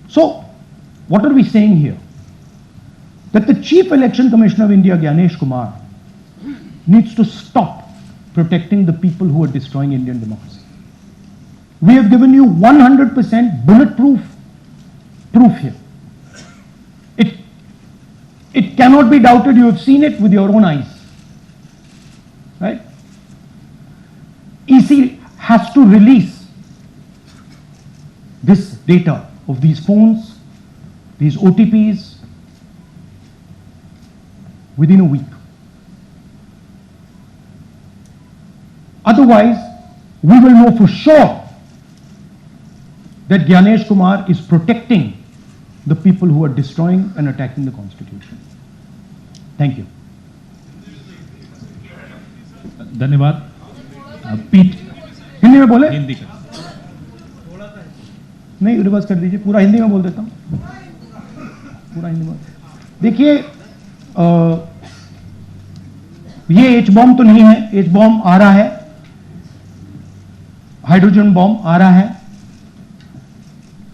So, what are we saying here? That the Chief Election Commissioner of India, Gyanesh Kumar, needs to stop protecting the people who are destroying Indian democracy. We have given you 100% bulletproof proof here. It cannot be doubted. You have seen it with your own eyes. Right? EC has to release this data of these phones, these OTPs, within a week. Otherwise, we will know for sure that Gyanesh Kumar is protecting the people who are destroying and attacking the Constitution. Thank you. धन्यवाद। पीठ हिंदी में बोले? हिंदी का नहीं, reverse कर दीजिए, पूरा हिंदी में बोल देता हूं। पूरा हिंदी में देखिए, ये एच बॉम्ब तो नहीं है, एच बॉम्ब आ रहा है, हाइड्रोजन बॉम्ब आ रहा है।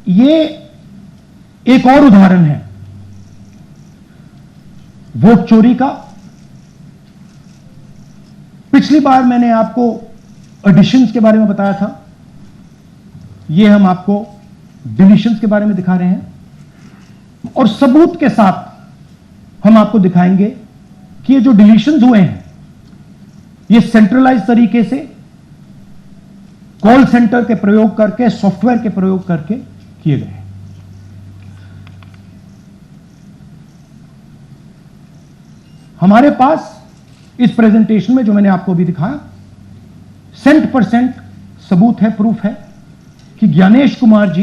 ये एक और उदाहरण है वोट चोरी का। पिछली बार मैंने आपको एडिशंस के बारे में बताया था, ये हम आपको डिलीशंस के बारे में दिखा रहे हैं, और सबूत के साथ हम आपको दिखाएंगे कि ये जो डिलीशंस हुए हैं ये सेंट्रलाइज तरीके से कॉल सेंटर के प्रयोग करके, सॉफ्टवेयर के प्रयोग करके किए गए हैं। हमारे पास इस प्रेजेंटेशन में जो मैंने आपको अभी दिखाया 100% सबूत है, प्रूफ है कि ज्ञानेश कुमार जी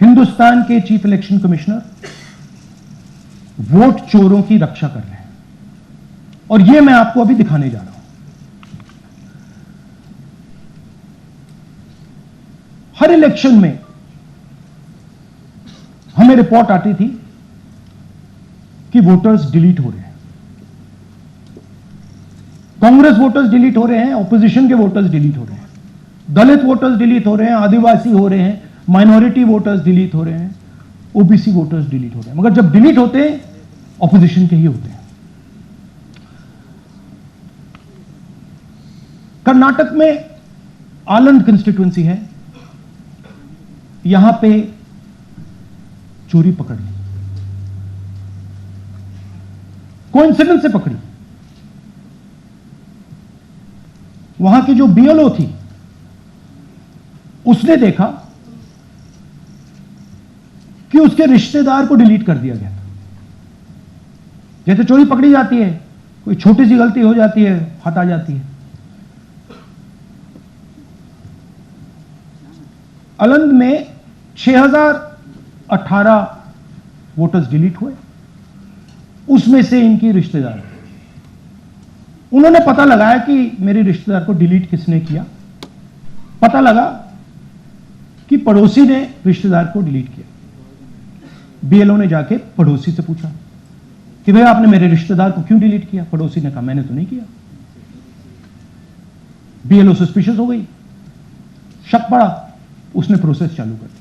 हिंदुस्तान के चीफ इलेक्शन कमिश्नर वोट चोरों की रक्षा कर रहे हैं, और यह मैं आपको अभी दिखाने जा रहा हूं। हर इलेक्शन में हमें रिपोर्ट आती थी कि वोटर्स डिलीट हो रहे हैं, कांग्रेस वोटर्स डिलीट हो रहे हैं, ऑपोजिशन के वोटर्स डिलीट हो रहे हैं, दलित वोटर्स डिलीट हो रहे हैं, आदिवासी हो रहे हैं, माइनॉरिटी वोटर्स डिलीट हो रहे हैं, ओबीसी वोटर्स डिलीट हो रहे हैं। मगर जब डिलीट होते हैं ऑपोजिशन के ही होते हैं। कर्नाटक में आलंद कंस्टिट्यूएंसी है, यहां पे चोरी पकड़ ली, कोइंसिडेंस से पकड़ी। वहां की जो बीएलओ थी उसने देखा कि उसके रिश्तेदार को डिलीट कर दिया गया था। जैसे चोरी पकड़ी जाती है, कोई छोटी सी गलती हो जाती है, हाथ आ जाती है। आलंद में 6018 वोटर्स डिलीट हुए, उसमें से इनकी रिश्तेदार। उन्होंने पता लगाया कि मेरे रिश्तेदार को डिलीट किसने किया। पता लगा कि पड़ोसी ने रिश्तेदार को डिलीट किया। बीएलओ ने जाके पड़ोसी से पूछा कि भैया आपने मेरे रिश्तेदार को क्यों डिलीट किया? पड़ोसी ने कहा मैंने तो नहीं किया। बीएलओ सस्पिशियस हो गई, शक पड़ा, उसने प्रोसेस चालू कर दी।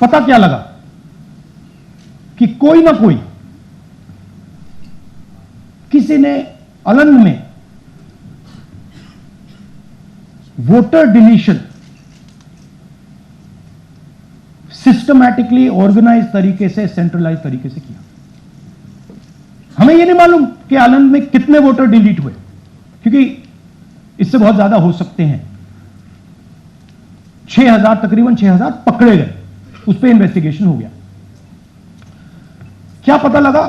पता क्या लगा कि कोई ना कोई, किसी ने आलंद में वोटर डिलीशन सिस्टमैटिकली ऑर्गेनाइज तरीके से, सेंट्रलाइज तरीके से किया। हमें यह नहीं मालूम कि आलंद में कितने वोटर डिलीट हुए, क्योंकि इससे बहुत ज्यादा हो सकते हैं। 6000, तकरीबन 6000 पकड़े गए, उस पर इन्वेस्टिगेशन हो गया। क्या पता लगा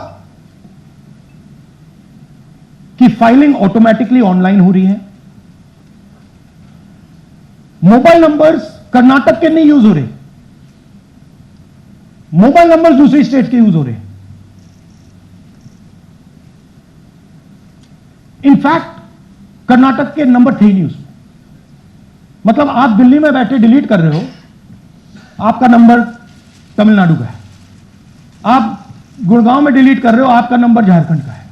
कि फाइलिंग ऑटोमेटिकली ऑनलाइन हो रही है। मोबाइल नंबर्स कर्नाटक के नहीं यूज हो रहे, मोबाइल नंबर्स दूसरी स्टेट के यूज हो रहे हैं। इनफैक्ट कर्नाटक के नंबर थे ही नहीं उसमें। मतलब आप दिल्ली में बैठे डिलीट कर रहे हो, आपका नंबर तमिलनाडु का है। आप गुड़गांव में डिलीट कर रहे हो, आपका नंबर झारखंड का है।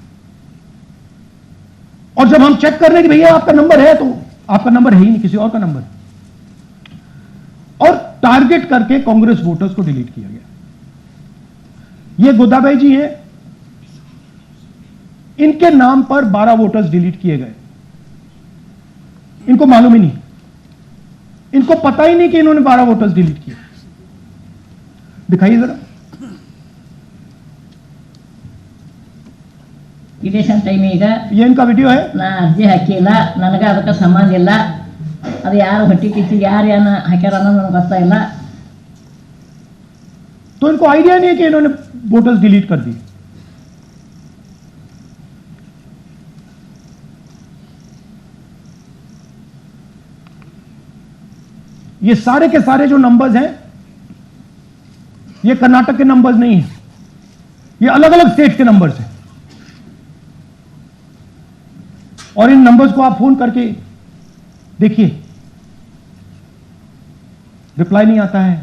और जब हम चेक कर रहे हैं कि भैया आपका नंबर है, तो आपका नंबर है ही नहीं, किसी और का नंबर है। और टारगेट करके कांग्रेस वोटर्स को डिलीट किया गया। ये गोदाबाई जी हैं, इनके नाम पर 12 वोटर्स डिलीट किए गए। इनको मालूम ही नहीं, इनको पता ही नहीं कि इन्होंने 12 वोटर्स डिलीट किए। दिखाइए जरा। ಇದೇಶನ್ ಟೈಮ್ ಈಗ ये इनका वीडियो है। ನಾ ಅರ್ಜಿ ಹಾಕಿಲ್ಲ, ನನಗೆ ಅದಕ್ಕೆ ಸಂಬಂಧ ಇಲ್ಲ. ಅದು ಯಾರು ಹೊಟ್ಟಿ ಕಿಚ್ಚಿಗೆ ಯಾರು ಏನ ಹಾಕ್ಯಾರ ಅನ್ನೋದು ನನಗೆ ಗೊತ್ತಾಗಿಲ್ಲ. तो इनको आइडिया नहीं है कि इन्होंने वोटर्स डिलीट कर दिए। ये सारे के सारे जो नंबर्स हैं, ये कर्नाटक के नंबर्स नहीं हैं, ये अलग अलग स्टेट के नंबर्स हैं। और इन नंबर्स को आप फोन करके देखिए, रिप्लाई नहीं आता है,